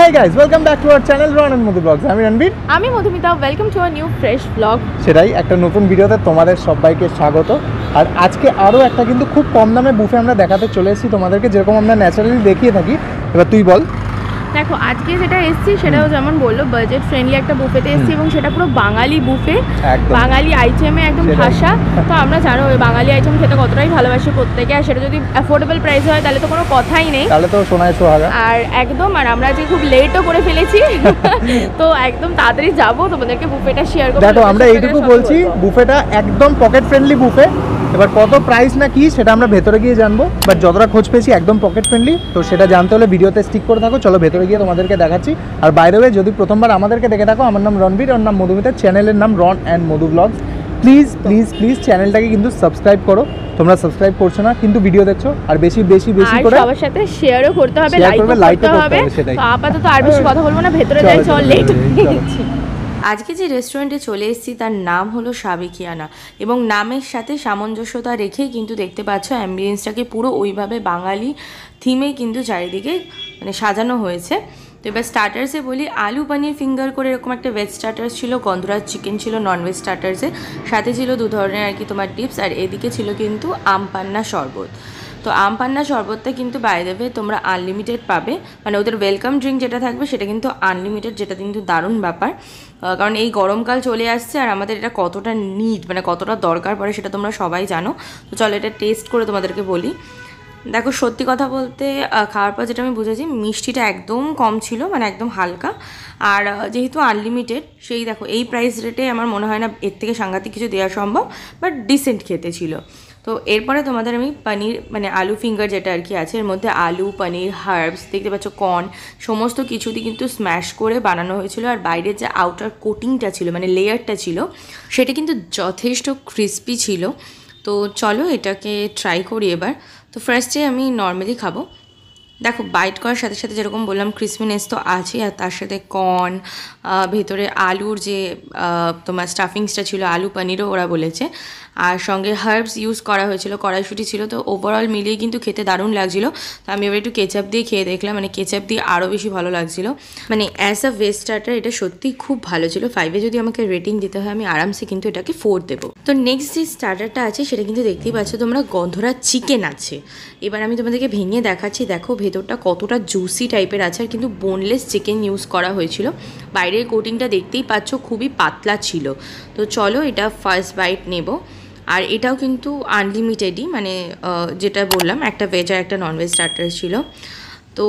Hey guys, welcome back to our channel Ron and Madhu Vlogs. আমি রণবীর, আমি Madhumita. Welcome to our new fresh blog. সেটাই একটা নতুন ভিডিওতে তোমাদের সবাইকে স্বাগত। আর আজকে আরও একটা কিন্তু খুব কম দামে বুফে আমরা দেখাতে চলে এসেছি তোমাদেরকে, যেরকম আমরা ন্যাচারালি দেখিয়ে থাকি। এবার তুই বল। দেখো আজকে যেটা এসেছি সেটাও যেমন বললো বাজেট ফ্রেন্ডলি একটা বুফেতে এসেছি, এবং সেটা পুরো বাঙালি বুফে, বাঙালি আইটেমে একদম ভাষা। তো আমরা জানো ওই বাঙালি আইটেম খেতে কতটাই ভালোবাসি প্রত্যেকে, আর সেটা যদি অ্যাফোর্ডেবল প্রাইসে হয় তাহলে তো কোনো কথাই নেই, তাহলে তো সোনায় সোহাগা। আর একদম, আর আমরা আজকে খুব লেটও করে ফেলেছি তো একদম তাড়াতাড়ি যাবো, তোমাদেরকে বুফেটা শেয়ার করবো। দেখো আমরা এইটুকু বলছি, বুফেটা একদম পকেট ফ্রেন্ডলি বুফে। এবার কত প্রাইস না কি সেটা আমরা ভেতরে গিয়ে জানবো, বাট যতটা খোঁজ পেয়েছি একদম পকেট ফ্রেন্ডলি। তো সেটা জানতে হলে ভিডিওতে স্টিক করে থাকো। চলো ভেতরে গিয়ে তোমাদেরকে দেখাচ্ছি। আর বাইরে যদি প্রথমবার আমাদেরকে দেখে থাকো, আমার নাম রণবীর, ওর নাম মধুমিতা, চ্যানেলের নাম Ron and Madhu vlogs. Please please please চ্যানেলটাকে কিন্তু সাবস্ক্রাইব করো। তোমরা সাবস্ক্রাইব করছো না, কিন্তু ভিডিও দেখছো, আর বেশি বেশি বেশি করে সবার সাথে শেয়ারও করতে হবে, লাইকও করতে হবে। তো আপাতত আর বেশি কথা বলবো না, ভেতরে যাই, চল লেট হয়ে গেছে। আজকে যে রেস্টুরেন্টে চলে এসেছি তার নাম হলো সাবেকিয়ানা, এবং নামের সাথে সামঞ্জস্যতা রেখেই কিন্তু দেখতে পাচ্ছ অ্যাম্বিয়েন্সটাকে পুরো ওইভাবে বাঙালি থিমে কিন্তু চারিদিকে মানে সাজানো হয়েছে। তো এবার স্টার্টার্সে বলি, আলু পনির ফিঙ্গার করে এরকম একটা ভেজ স্টার্টার্স ছিল, গন্ধরাজ চিকেন ছিল ননভেজ স্টার্টার্সে, সাথে ছিল দু ধরনের আর কি তোমার টিপস, আর এদিকে ছিল কিন্তু আম পান্না শরবত। তো আম পান্না শরবতটা কিন্তু বাইরে তোমরা আনলিমিটেড পাবে, মানে ওদের ওয়েলকাম ড্রিঙ্ক যেটা থাকবে সেটা কিন্তু আনলিমিটেড, যেটা কিন্তু দারুণ ব্যাপার। কারণ এই গরমকাল চলে আসছে আর আমাদের এটা কতটা নিড, মানে কতটা দরকার পড়ে সেটা তোমরা সবাই জানো। তো চলো এটা টেস্ট করে তোমাদেরকে বলি। দেখো সত্যি কথা বলতে খাওয়ার পর যেটা আমি বুঝেছি, মিষ্টিটা একদম কম ছিল, মানে একদম হালকা। আর যেহেতু আনলিমিটেড, সেই দেখো এই প্রাইস রেটে আমার মনে হয় না এর থেকে সাংঘাতিক কিছু দেওয়া সম্ভব, বাট ডিসেন্ট খেতে ছিল। তো এরপরে তোমাদের আমি পনির মানে আলু ফিঙ্গার যেটা আর কি আছে, এর মধ্যে আলু পনির হার্বস দেখতে পাচ্ছ, কর্ন, সমস্ত কিছুতে কিন্তু স্ম্যাশ করে বানানো হয়েছিল। আর বাইরের যে আউটার কোটিংটা ছিল মানে লেয়ারটা ছিল, সেটা কিন্তু যথেষ্ট ক্রিস্পি ছিল। তো চলো এটাকে ট্রাই করি এবার। তো ফার্স্টে আমি নর্মালি খাবো। দেখো বাইট করার সাথে সাথে যেরকম বললাম ক্রিসপিনেস তো আছে, আর তার সাথে কর্ন, ভেতরে আলুর যে তোমার স্টাফিংসটা ছিল, আলু পনিরও ওরা বলেছে, আর সঙ্গে হার্বস ইউজ করা হয়েছিল, কড়াইশুঁটি ছিল। তো ওভারঅল মিলিয়ে কিন্তু খেতে দারুণ লাগছিলো। তো আমি এবার একটু কেচাপ দিয়ে খেয়ে দেখলাম, মানে কেচাপ দিয়ে আরও বেশি ভালো লাগছিলো। মানে অ্যাজ আ ভেজ স্টার্টার এটা সত্যিই খুব ভালো ছিল। 5-এ যদি আমাকে রেটিং দিতে হয় আমি আরামসে কিন্তু এটাকে 4 দেবো। তো নেক্সট যে স্টার্টারটা আছে সেটা কিন্তু দেখতেই পাচ্ছ তোমরা, গন্ধরাজ চিকেন আছে। এবার আমি তোমাদেরকে ভেঙে দেখাচ্ছি। দেখো ভেতরটা কতটা জুসি টাইপের আছে, আর কিন্তু বোনলেস চিকেন ইউজ করা হয়েছিল। বাইরের কোটিংটা দেখতেই পাচ্ছ খুবই পাতলা ছিল। তো চলো এটা ফার্স্ট বাইট নেব। আর এটাও কিন্তু আনলিমিটেডই, মানে যেটা বললাম একটা ভেজ আর একটা ননভেজ স্টার্টার ছিল। তো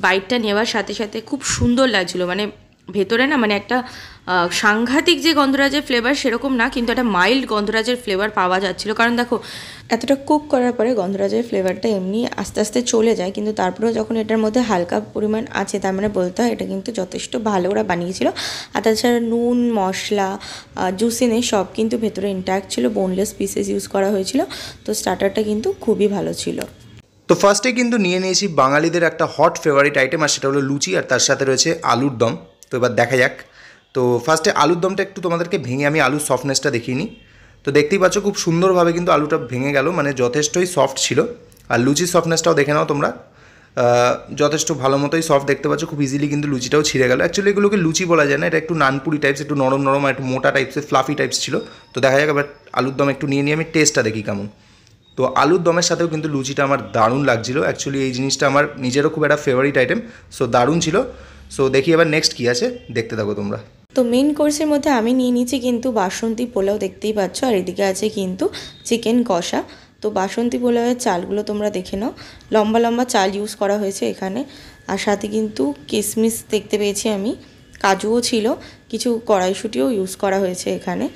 বাইটটা নেওয়ার সাথে সাথে খুব সুন্দর লাগছিলো, মানে ভেতরে না মানে একটা সাংঘাতিক যে গন্ধরাজের ফ্লেভার সেরকম না, কিন্তু একটা মাইল্ড গন্ধরাজের ফ্লেভার পাওয়া যাচ্ছিলো। কারণ দেখো এতটা কুক করার পরে গন্ধরাজের ফ্লেভারটা এমনি আস্তে আস্তে চলে যায়, কিন্তু তারপরেও যখন এটার মধ্যে হালকা পরিমাণ আছে, তার মানে বলতে হয় এটা কিন্তু যথেষ্ট ভালো ওরা বানিয়েছিল। আর তাছাড়া নুন মশলা জুসিনেস সব কিন্তু ভেতরে ইন্ট্যাক্ট ছিল, বোনলেস পিসেস ইউজ করা হয়েছিল। তো স্টার্টারটা কিন্তু খুবই ভালো ছিল। তো ফার্স্টে কিন্তু নিয়ে নিয়েছি বাঙালিদের একটা হট ফেভারিট আইটেম, আর সেটা হলো লুচি, আর তার সাথে রয়েছে আলুর দম। তো এবার দেখা যাক। তো ফার্স্টে আলুর দমটা একটু তোমাদেরকে ভেঙে আমি আলুর সফটনেসটা দেখিয়ে নিই। তো দেখতেই পাচ্ছ খুব সুন্দরভাবে কিন্তু আলুটা ভেঙে গেল, মানে যথেষ্টই সফট ছিল। আর লুচির সফটনেসটাও দেখে নাও তোমরা, যথেষ্ট ভালো মতোই সফট দেখতে পাচ্ছ, খুব ইজিলি কিন্তু লুচিটাও ছিঁড়ে গেল। অ্যাকচুয়ালি এগুলোকে লুচি বলা যায় না, এটা একটু নানপুরি টাইপস, একটু নরম নরম আর একটু মোটা টাইপসের ফ্লাফি টাইপস ছিল। তো দেখা যাক এবার আলুর দম একটু নিয়ে আমি টেস্টটা দেখি কেমন। তো আলুর দমের সাথেও কিন্তু লুচিটা আমার দারুণ লাগছিলো। অ্যাকচুয়ালি এই জিনিসটা আমার নিজেরও খুব একটা ফেভারিট আইটেম, সো দারুণ ছিল। সো দেখি এবার নেক্সট কী আছে, দেখতে থাকো তোমরা। তো মেন কোর্সের মধ্যে আমি নিয়ে নিয়েছি কিন্তু বাসন্তী পোলাও, দেখতেই পাচ্ছ, আর এদিকে আছে কিন্তু চিকেন কষা। তো বাসন্তী পোলাওয়ের চালগুলো তোমরা দেখে নাও, লম্বা লম্বা চাল ইউজ করা হয়েছে এখানে। আর সাথে কিন্তু কিশমিশ দেখতে পেয়েছি আমি, কাজুও ছিল, কিছু কড়াইশুঁটিও ইউজ করা হয়েছে এখানে।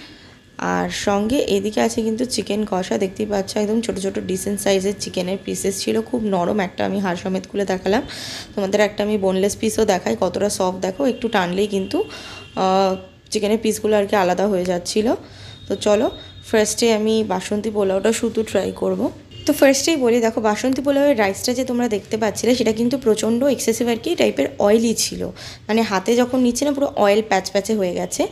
আর সঙ্গে এদিকে আছে কিন্তু চিকেন কষা, দেখতেই পাচ্ছ একদম ছোটো ছোটো ডিসেন্ট সাইজের চিকেনের পিসেস ছিল, খুব নরম। একটা আমি হাড় সমেত খুলে দেখালাম তোমাদের, একটা আমি বোনলেস পিসও দেখাই, কতটা সফট দেখো, একটু টানলেই কিন্তু চিকেনের পিসগুলো আর কি আলাদা হয়ে যাচ্ছিলো। তো চলো ফার্স্টে আমি বাসন্তী পোলাওটা শুধু ট্রাই করব। তো ফার্স্টেই বলি, দেখো বাসন্তী পোলাওয়ের রাইসটা যে তোমরা দেখতে পাচ্ছিলে সেটা কিন্তু প্রচণ্ড এক্সেসিভ আর কি টাইপের অয়েলি ছিল, মানে হাতে যখন নিচ্ছে না পুরো অয়েল প্যাচ প্যাচে হয়ে গেছে।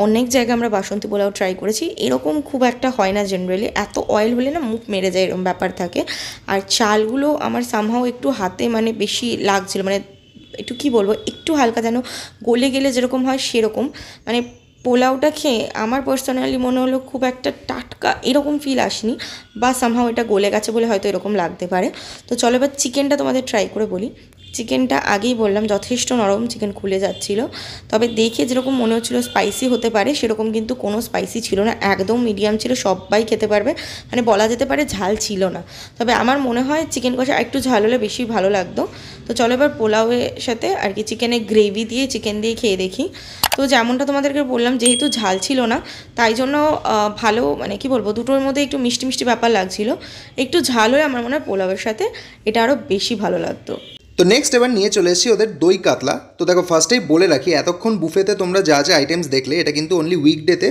অনেক জায়গায় আমরা বাসন্তী পোলাও ট্রাই করেছি, এরকম খুব একটা হয় না জেনারেলি, এত অয়েল হলে না মুখ মেরে যায় এরকম ব্যাপার থাকে। আর চালগুলো আমার সামহাও একটু হাতে মানে বেশি লাগছিল, মানে একটু কী বলবো, একটু হালকা যেন গলে গেলে যেরকম হয় সেরকম। মানে পোলাওটা খেয়ে আমার পার্সোনালি মনে হলো খুব একটা টাটকা এরকম ফিল আসেনি, বা সামহাও এটা গলে গেছে বলে হয়তো এরকম লাগতে পারে। তো চলো এবার চিকেনটা তোমাদের ট্রাই করে বলি। চিকেনটা আগেই বললাম যথেষ্ট নরম, চিকেন খুলে যাচ্ছিল, তবে দেখে যেরকম মনে হচ্ছিলো স্পাইসি হতে পারে সেরকম কিন্তু কোনো স্পাইসি ছিল না, একদম মিডিয়াম ছিল, সবাই খেতে পারবে, মানে বলা যেতে পারে ঝাল ছিল না। তবে আমার মনে হয় চিকেন কষা একটু ঝাল হলে বেশি ভালো লাগতো। তো চলো এবার পোলাওয়ের সাথে আর কি চিকেনের গ্রেভি দিয়ে চিকেন দিয়ে খেয়ে দেখি। তো যেমনটা তোমাদেরকে বললাম, যেহেতু ঝাল ছিল না তাই জন্য ভালো, মানে কি বলবো, দুটোর মধ্যে একটু মিষ্টি মিষ্টি ব্যাপার লাগছিল। একটু ঝাল হয়ে আমার মনে হয় পোলাওয়ের সাথে এটা আরও বেশি ভালো লাগতো। তো নেক্সট এবার নিয়ে চলে এসেছি ওদের দই কাতলা। তো দেখো ফার্স্টেই বলে রাখি, এতক্ষণ বুফেতে তোমরা যা যা আইটেমস দেখলে এটা কিন্তু অনলি উইকডেতে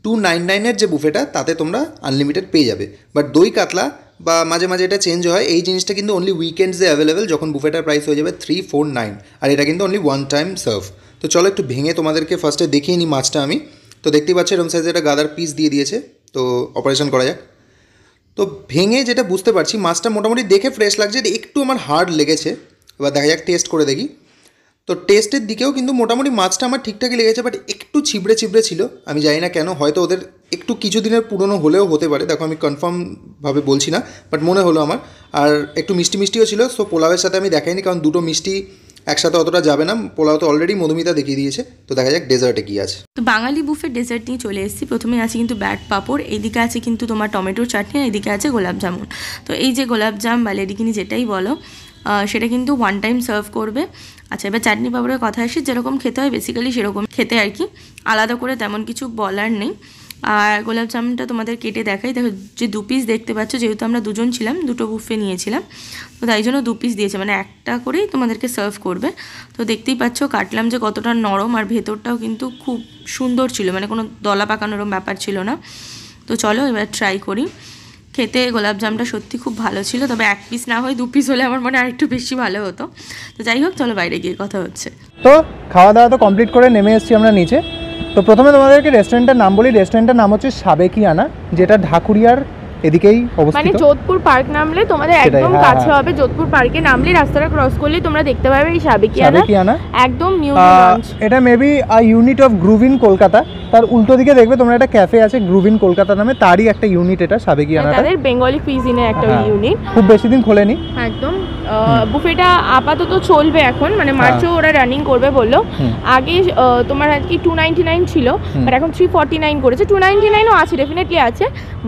299 যে বুফেটা তাতে তোমরা আনলিমিটেড পেয়ে যাবে। বাট দই কাতলা বা মাঝে মাঝে এটা চেঞ্জ হয়, এই জিনিসটা কিন্তু অনলি উইকেন্ডসে অ্যাভেলেবেল, যখন বুফেটার প্রাইস হয়ে যাবে 349, আর এটা কিন্তু অনলি ওয়ান টাইম সার্ভ। তো চলো একটু ভেঙে তোমাদেরকে ফার্স্টে দেখিয়ে নিই মাছটা আমি। তো দেখতেই পাচ্ছি এরকম সাইজে একটা গাদার পিস দিয়ে দিয়েছে, তো অপারেশন করা যাক। তো ভেঙে যেটা বুঝতে পারছি মাছটা মোটামুটি দেখে ফ্রেশ লাগছে, একটু আমার হার্ড লেগেছে। এবার দেখা যাক, টেস্ট করে দেখি। তো টেস্টের দিকেও কিন্তু মোটামুটি মাছটা আমার ঠিকঠাকই লেগেছে, বাট একটু ছিবড়ে ছিবড়ে ছিল। আমি জানি না কেন, হয়তো ওদের একটু কিছু দিনের পুরনো হলেও হতে পারে, দেখো আমি কনফার্মভাবে বলছি না, বাট মনে হলো আমার। আর একটু মিষ্টি মিষ্টিও ছিল, সো পোলাওয়ের সাথে আমি দেখাইনি, কারণ দুটো মিষ্টি একসাথে অতটা যাবে না। পোলাও তো অলরেডি মধুমিতা দেখিয়ে দিয়েছে। তো দেখা যাক ডেজার্টে কী আছে। তো বাঙালি বুফের ডেজার্ট নিয়ে চলে এসেছি। প্রথমে আছে কিন্তু ব্যাট পাঁপড়, এইদিকে আছে কিন্তু তোমার টমেটোর চাটনি, আর এইদিকে আছে গোলাপ জামুন। তো এই যে গোলাপ জাম বা লেডিকিনি যেটাই বলো, সেটা কিন্তু ওয়ান টাইম সার্ভ করবে। আচ্ছা, এবার চাটনি পাঁপড়ের কথা আসি, যেরকম খেতে হয় বেসিক্যালি সেরকম খেতে আর কি, আলাদা করে তেমন কিছু বলার নেই। আর গোলাপ জামুনটা তোমাদের কেটে দেখাই। দেখো যে 2 পিস দেখতে পাচ্ছ, যেহেতু আমরা দুজন ছিলাম, দুটো বুফে নিয়েছিলাম, তো তাই জন্য 2 পিস দিয়েছে, মানে একটা করেই তোমাদেরকে সার্ভ করবে। তো দেখতেই পাচ্ছ কাটলাম যে কতটা নরম, আর ভেতরটাও কিন্তু খুব সুন্দর ছিল, মানে কোনো দলা পাকানোর ব্যাপার ছিল না। তো চলো এবার ট্রাই করি। খেতে গোলাপজামটা সত্যি খুব ভালো ছিল, তবে 1 পিস না হয় 2 পিস হলে আমার মনে হয় আরেকটু বেশি ভালো হতো। তো যাই হোক, চলো বাইরে গিয়ে কথা হচ্ছে। তো খাওয়া দাওয়া তো কমপ্লিট করে নেমে এসেছি আমরা নিচে। তো প্রথমে তোমাদেরকে রেস্টুরেন্টের নাম বলি। রেস্টুরেন্টের নাম হচ্ছে সাবেকিয়ানা, যেটা ঢাকুরিয়ার এদিকেই অবস্থিত। মানে যোধপুর পার্ক নামলে তোমাদের একদম কাছে হবে। যোধপুর পার্কে নামলে রাস্তাটা ক্রস করলে তোমরা দেখতে পাবে এই সাবেকিয়ানা, একদম নিউ লঞ্চ। এটা মেবি ইউনিট অফ গ্রুভিন কলকাতা। তার উল্টো দিকে দেখবে তোমরা একটা ক্যাফে আছে গ্রুভিন কলকাতা নামে, তারই একটা ইউনিট এটা সাবেকিয়ানা, তাদের বেঙ্গলি কুইজিনের একটা ইউনিট। খুব বেশি দিন খোলেনি একদম। বুফেটা আপাতত চলবে এখন, মানে মার্চেও ওরা রানিং করবে বললো। আগে তোমার আর কি 299 ছিল, বাট এখন 349 করেছে। 299ও আছে, ডেফিনেটলি আছে,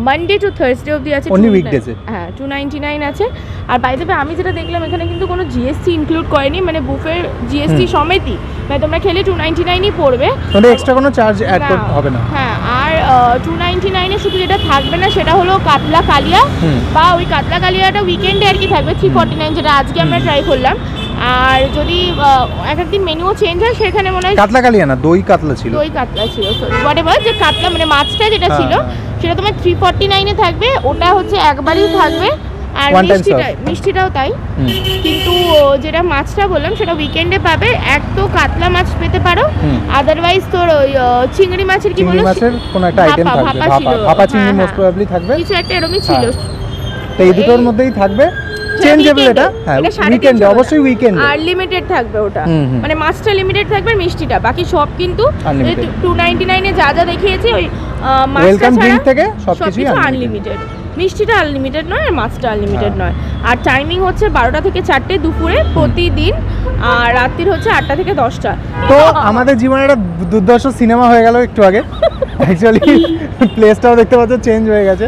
মানডে টু থার্সডে অবধি আছে, অনলি উইকডেজে। হ্যাঁ 299 আছে। আর বাই দ্য ওয়ে আমি যেটা দেখলাম এখানে কিন্তু কোনো জিএসটি ইনক্লুড করেনি, মানে বুফের জিএসটি সমেতই, মানে তোমরা খেলে 299ই পড়বে, মানে এক্সট্রা কোনো চার্জ অ্যাড করতে হবে না। হ্যাঁ, আর 299 এ শুধু যেটা থাকবে না সেটা হলো কাতলা কালিয়া, বা ওই কাতলা কালিয়াটা উইকেন্ডে আর কি থাকবে 349, যেটা আজকে আমরা ট্রাই করলাম। আর যদি এক একদিন মেনুও চেঞ্জ হয়, সেখানে মনে হয় কাতলা কালিয়া না, দই কাতলা ছিল, দই কাতলা ছিল, হোয়াটএভার, যে কাতলা মানে মাছটা যেটা ছিল সেটা তোমার 349 এ থাকবে, ওটা হচ্ছে একবারই থাকবে। আর মিষ্টিটাও তাই, কিন্তু যেটা মাছটা বললাম সেটা উইকেন্ডে পাবে। এক তো কাতলা মাছ পেতে পারো, আদারওয়াইজ তোর ওই চিংড়ি মাছের কি বলে, মাছের কোন একটা আইটেম থাকবে, ভাপা চিংড়ি মোস্ট প্রবাবলি থাকবে, কিছু একটা এরকমই ছিল। তো এই দুটোর মধ্যেই থাকবে, চেঞ্জেবল এটা। হ্যাঁ, উইকেন্ডে অবশ্যই উইকেন্ডে আর লিমিটেড থাকবে ওটা, মানে মাছটা লিমিটেড থাকবে, মিষ্টিটা বাকি সব কিন্তু 299 এ যা যা দেখিয়েছি ওই মাছটা ছাড়া থেকে সবকিছু আনলিমিটেড। মিষ্টিটা আনলিমিটেড নয়, আর মাছটা আনলিমিটেড নয়। আর টাইমিং হচ্ছে 12টা থেকে 4টে দুপুরে প্রতিদিন, আর রাত্রির হচ্ছে 8টা থেকে 10টা। তো আমাদের জীবনে একটা দুর্দর্শ সিনেমা হয়ে গেল একটু আগে। অ্যাকচুয়ালি প্লেসটাও দেখতে পাচ্ছ চেঞ্জ হয়ে গেছে,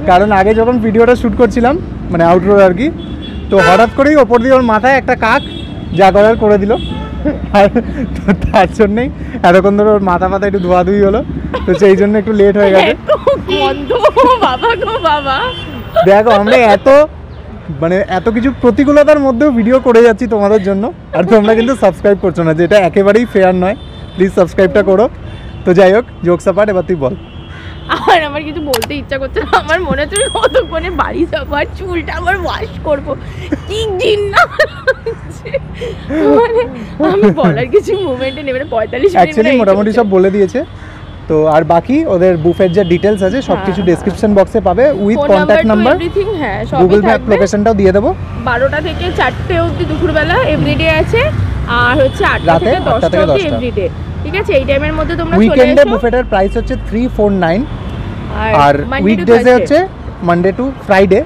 কারণ আগে যখন ভিডিওটা শ্যুট করছিলাম, মানে আউটডোর আর কি, তো হঠাৎ করেই ওপর দিয়ে ওর মাথায় একটা কাক যা করার করে দিল, আর তার জন্যই এতক্ষণ ধরে ওর মাথা একটু ধোয়াধুয়ি হলো, তো সেই জন্য একটু লেট হয়ে গেছে। দেখো আমরা এত কিছু প্রতিকূলতার মধ্যেও ভিডিও করে যাচ্ছি তোমাদের জন্য, আর তোমরা কিন্তু সাবস্ক্রাইব করছো না, যেটা একেবারেই ফেয়ার নয়। প্লিজ সাবস্ক্রাইবটা করো। তো যাই হোক, জোকস অ্যাপার্ট, এবার তুই বল। আর আমার কিছু বলতে ইচ্ছা করছে না, আমার মনে হচ্ছে কতক্ষণে বাড়ি যাবো আর চুলটা আবার ওয়াশ করবো, কি ঘৃণা মানে আমি বলার কিছু মুভমেন্টে নেবে না। 45 মিনিট অ্যাকচুয়ালি মোটামুটি সব বলে দিয়েছে। তো আর বাকি ওদের বুফের যে ডিটেলস আছে সবকিছু ডেসক্রিপশন বক্সে পাবে, উইথ কন্ট্যাক্ট নাম্বার, হ্যাঁ, গুগল ম্যাপ লোকেশনটাও দিয়ে দেবো। 12টা থেকে 4টে অবধি দুপুরবেলা এভরিডে আছে। আর হচ্ছে 8টা রাতে থেকে 8টা 10টা থেকে অবধি 10টা। এভরিডে। ঠিক আছে, এই টাইমের মধ্যে তোমরা চলে উইকেন্ডে এসো। বুফেটার প্রাইস হচ্ছে 349 আর Monday to উইকডেজে Thursday। হচ্ছে মানডে টু ফ্রাইডে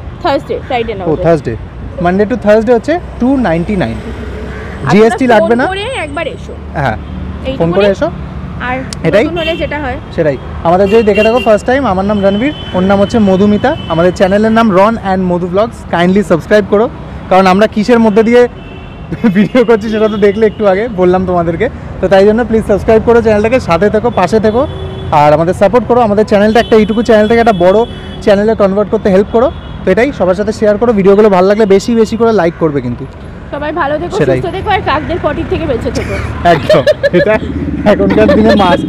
ফ্রাইডে না, ও থার্সডে, মানডে টু থার্সডে হচ্ছে 299। জিএসটি লাগবে না। করে একবার এসো, হ্যাঁ এইটুকুনি। ফোন করে এসো। আর এটাই? নতুন হলে যেটা হয় সেটাই। আমাদের যদি দেখে থাকো ফার্স্ট টাইম, আমার নাম রণবীর, ওর নাম হচ্ছে মধুমিতা, আমাদের চ্যানেলের নাম Ron and Madhu vlogs. Kindly subscribe করো, কারণ আমরা কিসের মধ্যে দিয়ে ভিডিও করছি সেটা তো দেখলে একটু আগে বললাম তোমাদেরকে, তো তাই জন্য প্লিজ সাবস্ক্রাইব করো চ্যানেলটাকে, সাথে থেকো, পাশে থেকো, আর আমাদের সাপোর্ট করো। আমাদের চ্যানেলটা একটা এইটুকু চ্যানেল থেকে একটা বড় চ্যানেলে কনভার্ট করতে হেল্প করো। তো এটাই, সবার সাথে শেয়ার করো, ভিডিওগুলো ভালো লাগলে বেশি বেশি করে লাইক করবে কিন্তু। সবাই ভালো থেকো, সেটাই। সুস্থ থেকো, আর কাকদের পটির থেকে বেঁচে থেকো। একদম, এটা এখনকার দিনে মাস্ট।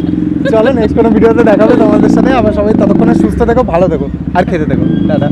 চলো নেক্সট কোনো ভিডিওতে দেখাবে তোমাদের সাথে আবার। সবাই ততক্ষণে সুস্থ থেকো, ভালো থেকো, আর খেতে থেকো। টাটা।